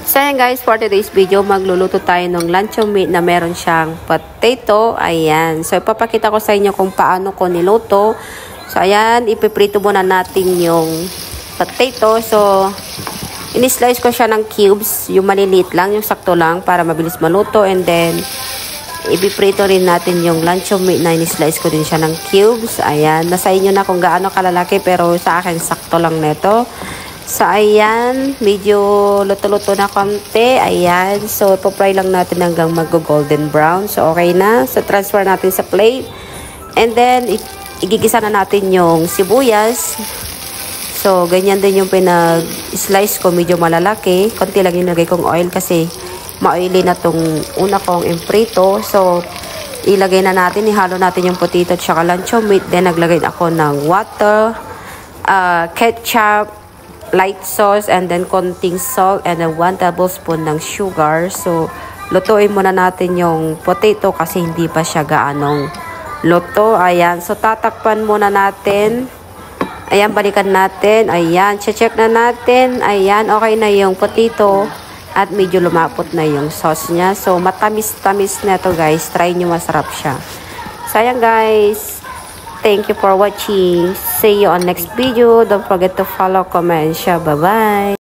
So ayan guys, for today's video, magluluto tayo ng luncheon meat na meron siyang potato. Ayan. So ipapakita ko sa inyo kung paano ko niluto. So ayan, ipiprito muna natin yung potato. So in-slice ko siya ng cubes, yung maliliit lang, yung sakto lang para mabilis maluto. And then ipiprito rin natin yung luncheon meat na in-slice ko din siya ng cubes. Ayan, nasa inyo na kung gaano kalalaki, pero sa akin sakto lang neto. So, ayan, medyo luto-luto na konti. Ayan, so, ipopry lang natin hanggang mag-golden brown. So, okay na. So, transfer natin sa plate. And then, igigisa na natin yung sibuyas. So, ganyan din yung pinag-slice ko, medyo malalaki. Konti lang yung nagay kong oil kasi ma-oily na tong una kong imprito. So, ilagay na natin, ihalo natin yung potato at saka luncheon meat. Then, naglagay ako ng water, ketchup, light sauce, and then konting salt, and then 1 tablespoon ng sugar. So, lutuin muna natin yung potato kasi hindi pa siya gaanong luto. Ayan. So, tatakpan muna natin. Ayan, balikan natin. Ayan, check na natin. Ayan, okay na yung potato at medyo lumapot na yung sauce niya. So, matamis-tamis na to guys. Try nyo, masarap siya. So, ayan guys. Thank you for watching. See you on next video. Don't forget to follow, comment, share. Bye-bye.